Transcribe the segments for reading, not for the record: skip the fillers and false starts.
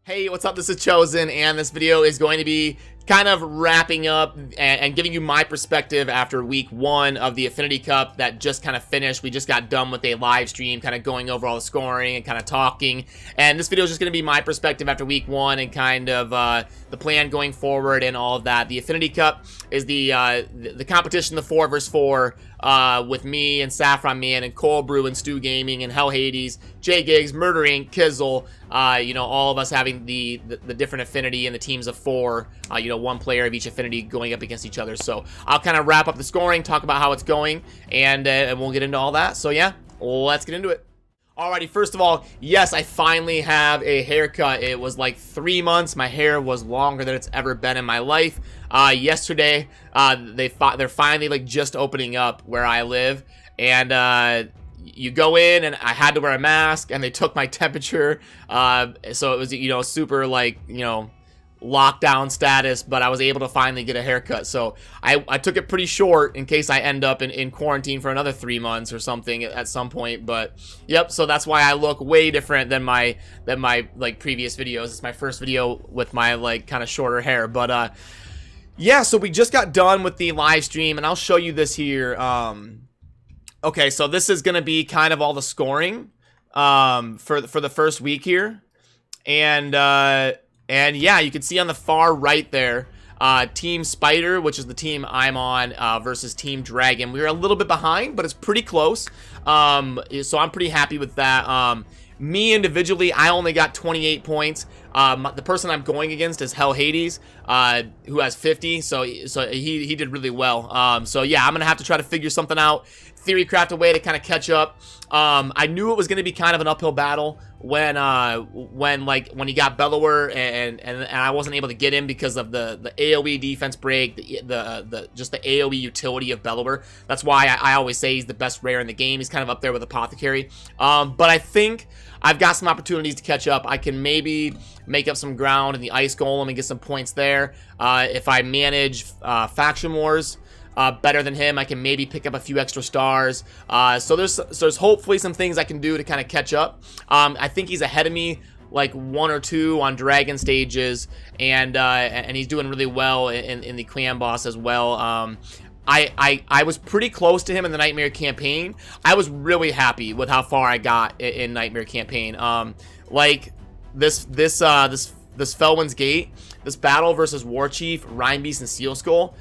Hey, what's up? This is Chosen, and this video is going to be kind of wrapping up and giving you my perspective after week 1 of the Affinity Cup that just kind of finished. We just got done with a live stream, kind of going over all the scoring and kind of talking. And this video is just going to be my perspective after week 1 and kind of the plan going forward and all of that. The Affinity Cup is the competition, the 4 versus 4, with me and Saffron Man and Cold Brew and Stu Gaming and Hell Hades, J Gigs, Murder Inc, Kizzle, all of us having the different affinity and the teams of 4, one player of each affinity going up against each other. So I'll kind of wrap up the scoring, talk about how it's going, and we'll get into all that. So yeah, let's get into it. Alrighty, first of all, yes, I finally have a haircut. It was like 3 months. My hair was longer than it's ever been in my life. Yesterday, they're finally like just opening up where I live, and you go in, and I had to wear a mask, and they took my temperature, so it was super like lockdown status, but I was able to finally get a haircut. So I took it pretty short in case I end up in quarantine for another 3 months or something at some point. But yep, so that's why I look way different than my like previous videos. It's my first video with my like kind of shorter hair. But yeah, so we just got done with the live stream, and I'll show you this here. Okay, so this is gonna be kind of all the scoring for the first week here, and yeah, you can see on the far right there, Team Spider, which is the team I'm on, versus Team Dragon. We were a little bit behind, but it's pretty close. So I'm pretty happy with that. Me individually, I only got 28 points. The person I'm going against is Hell Hades, who has 50. So he did really well. So yeah, I'm gonna have to try to figure something out, theory craft a way to kind of catch up. I knew it was gonna be kind of an uphill battle when he got Bellower and I wasn't able to get him because of the AoE defense break, just the AoE utility of Bellower. That's why I always say he's the best rare in the game. He's kind of up there with Apothecary. But I think I've got some opportunities to catch up. I can maybe make up some ground in the Ice Golem and get some points there. If I manage Faction Wars better than him, I can maybe pick up a few extra stars. So there's hopefully some things I can do to kind of catch up. I think he's ahead of me like 1 or 2 on Dragon stages, and he's doing really well in the Clan Boss as well. I was pretty close to him in the Nightmare campaign. I was really happy with how far I got in Nightmare campaign. Like this Felwin's Gate, this battle versus War Chief, Rhyme Beast, and Seal Skull,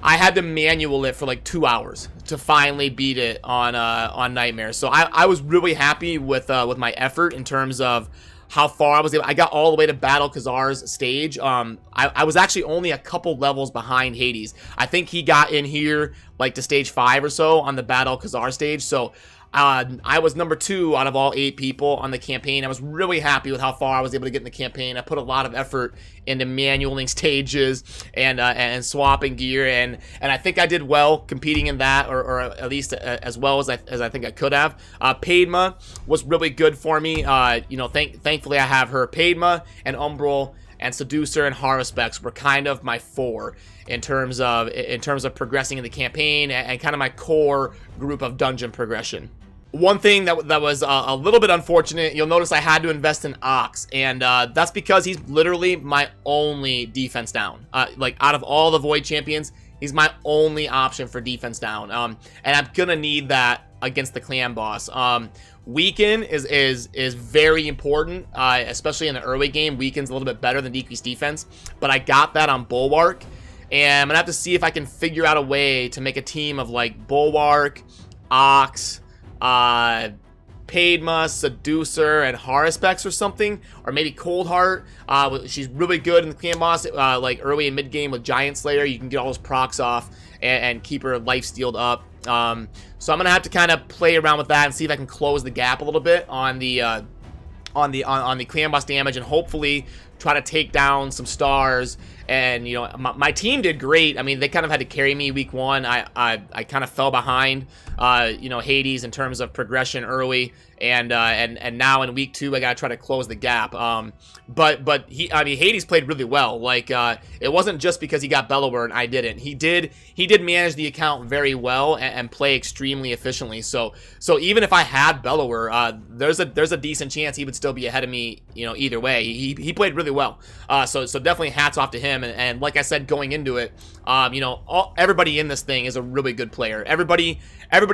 I had to manual it for like 2 hours to finally beat it on Nightmare. So I was really happy with my effort in terms of how far I was able. I got all the way to Battle Khazar's stage. I was actually only a couple levels behind Hades. I think he got in here like to stage 5 or so on the Battle Khazar stage. So I was number 2 out of all 8 people on the campaign. I was really happy with how far I was able to get in the campaign. I put a lot of effort into manualing stages and swapping gear, and I think I did well competing in that, or at least as well as I think I could have. Padma was really good for me. Thankfully I have her. Padma and Umbral and Seducer and HyperX were kind of my 4 in terms of progressing in the campaign and kind of my core group of dungeon progression. One thing that was a little bit unfortunate, you'll notice I had to invest in Ox, and that's because he's literally my only defense down. Like out of all the Void champions, he's my only option for defense down, and I'm gonna need that against the Clan Boss. Weaken is very important, especially in the early game. Weaken's a little bit better than decreased defense, but I got that on Bulwark, and I'm gonna have to see if I can figure out a way to make a team of like Bulwark, Ox, Padma, Seducer, and HyperX or something, or maybe Coldheart. She's really good in the Clan Boss, like early and mid game with Giant Slayer. You can get all those procs off and keep her life stealed up. So I'm gonna have to kind of play around with that and see if I can close the gap a little bit on the Clan Boss damage, and hopefully try to take down some stars. And my team did great. I mean, they kind of had to carry me week 1. I kind of fell behind Hades in terms of progression early, and now in week 2 I gotta try to close the gap. But Hades played really well. Like it wasn't just because he got Bellower and I didn't. He did manage the account very well and play extremely efficiently. So even if I had Bellower, there's a decent chance he would still be ahead of me you know, either way. He played really well. So definitely hats off to him. And like I said, going into it, you know, everybody in this thing is a really good player. Everybody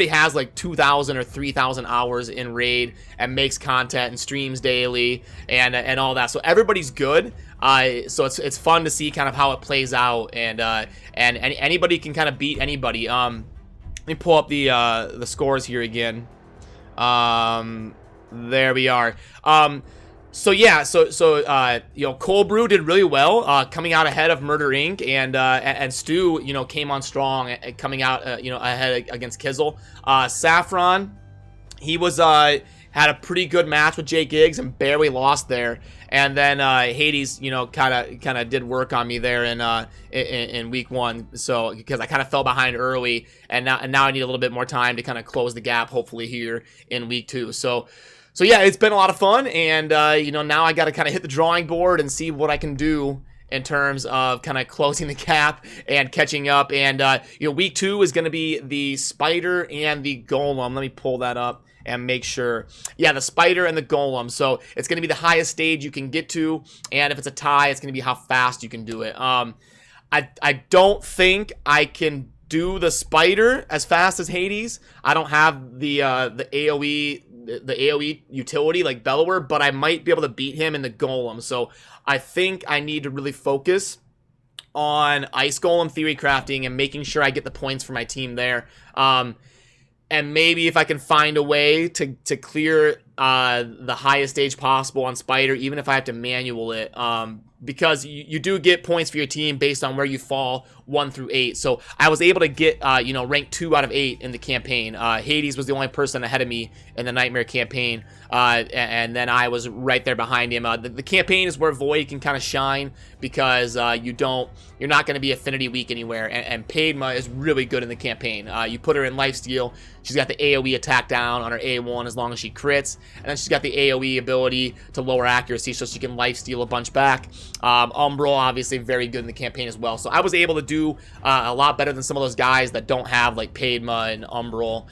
has like 2,000 or 3,000 hours in Raid and makes content and streams daily and all that. So everybody's good. So it's fun to see kind of how it plays out, and anybody can kind of beat anybody. Let me pull up the scores here again. There we are. So yeah, you know, Cold Brew did really well, coming out ahead of Murder Inc. and Stu, you know, came on strong, coming out, you know, ahead against Kizzle. Saffron, he was had a pretty good match with Jay Giggs and barely lost there. And then Hades, you know, kind of did work on me there in week 1. So because I kind of fell behind early, and now I need a little bit more time to kind of close the gap, hopefully here in week 2. So yeah, it's been a lot of fun, and you know, now I got to kind of hit the drawing board and see what I can do in terms of kind of closing the gap and catching up. And you know, week 2 is going to be the Spider and the Golem. Let me pull that up and make sure. Yeah, the Spider and the Golem. So it's going to be the highest stage you can get to, and if it's a tie, it's going to be how fast you can do it. I don't think I can do the Spider as fast as Hades. I don't have the AoE utility like Bellower, but I might be able to beat him in the Golem. So I think I need to really focus on Ice Golem theory crafting and making sure I get the points for my team there. And maybe if I can find a way to clear the highest stage possible on Spider, even if I have to manual it, because you do get points for your team based on where you fall 1 through 8. So I was able to get you know, rank 2 out of 8 in the campaign. Hades was the only person ahead of me in the Nightmare campaign, and then I was right there behind him. The campaign is where Void can kind of shine, because you're not going to be Affinity weak anywhere, and Padma is really good in the campaign. You put her in lifesteal, she's got the AoE attack down on her A1 as long as she crits, and then she's got the AoE ability to lower accuracy, so she can lifesteal a bunch back. Umbral, obviously very good in the campaign as well. So I was able to do a lot better than some of those guys that don't have like Padma and Umbral,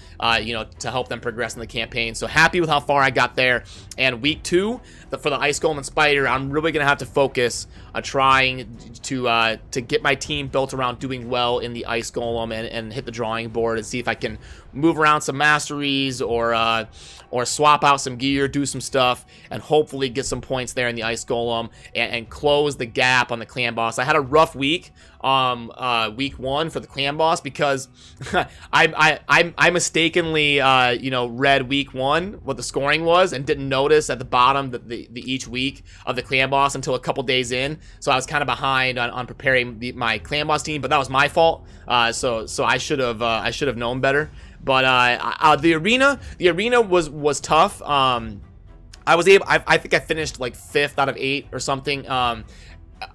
you know, to help them progress in the campaign. So happy with how far I got there. And week 2, for the Ice Golem and Spider, I'm really gonna have to focus on trying to get my team built around doing well in the Ice Golem, and hit the drawing board and see if I can move around some masteries, or swap out some gear, do some stuff, and hopefully get some points there in the Ice Golem, and close the gap on the clan boss. I had a rough week week 1 for the clan boss, because I mistakenly you know, read week 1 what the scoring was and didn't notice at the bottom the each week of the clan boss until a couple days in. So I was kind of behind on preparing my clan boss team, but that was my fault. So I should have known better. But the arena was tough. I think I finished like 5th out of 8 or something.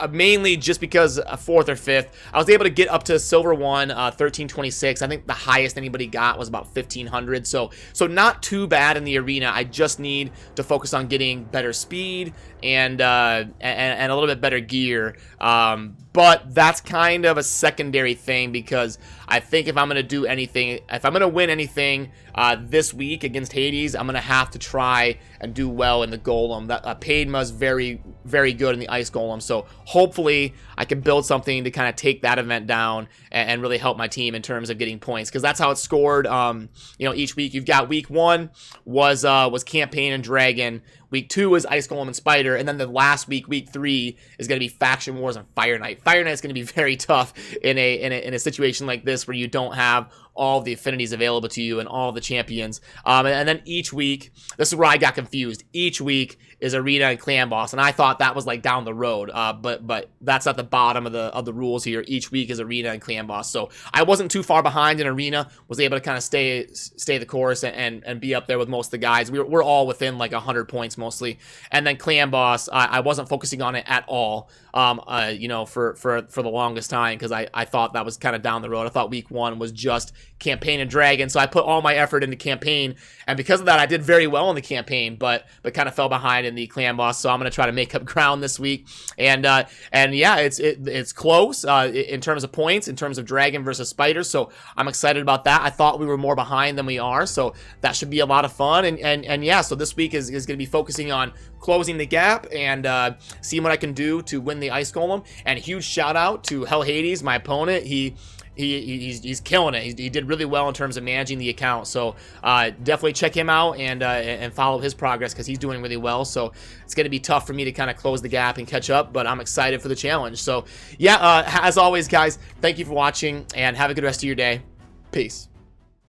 Mainly just because 4th or 5th, I was able to get up to Silver 1, 1326. I think the highest anybody got was about 1500. So not too bad in the arena. I just need to focus on getting better speed and a little bit better gear. But that's kind of a secondary thing, because I think if I'm going to do anything, if I'm going to win anything this week against Hades, I'm going to have to try and do well in the Golem. Padma's very, very good in the Ice Golem, so hopefully I can build something to kind of take that event down and really help my team in terms of getting points, because that's how it's scored. You know, each week you've got week 1 was Campaign and Dragon. Week 2 is Ice Golem and Spider, and then the last week, week 3, is going to be Faction Wars and Fire Knight. Fire Knight is going to be very tough in a situation like this where you don't have all the affinities available to you and all the champions. And then each week, this is where I got confused. Each week is Arena and Clan Boss, and I thought that was like down the road. But that's at the bottom of the rules here. Each week is Arena and Clan Boss. So I wasn't too far behind in Arena. Was able to kind of stay the course and be up there with most of the guys. We're all within like 100 points mostly. And then Clan Boss, I wasn't focusing on it at all. You know, for the longest time, because I thought that was kind of down the road. I thought week 1 was just Campaign and Dragon, so I put all my effort into Campaign, and because of that I did very well in the Campaign, but kind of fell behind in the Clan Boss. So I'm going to try to make up ground this week, and yeah, it's close in terms of points, in terms of Dragon versus Spider, so I'm excited about that. I thought we were more behind than we are, so that should be a lot of fun, and yeah, so this week is going to be focused focusing on closing the gap and seeing what I can do to win the Ice Golem. And huge shout out to Hell Hades, my opponent. He's killing it. He did really well in terms of managing the account. So definitely check him out and follow his progress, because he's doing really well. So it's going to be tough for me to kind of close the gap and catch up, but I'm excited for the challenge. So yeah, as always, guys, thank you for watching and have a good rest of your day. Peace.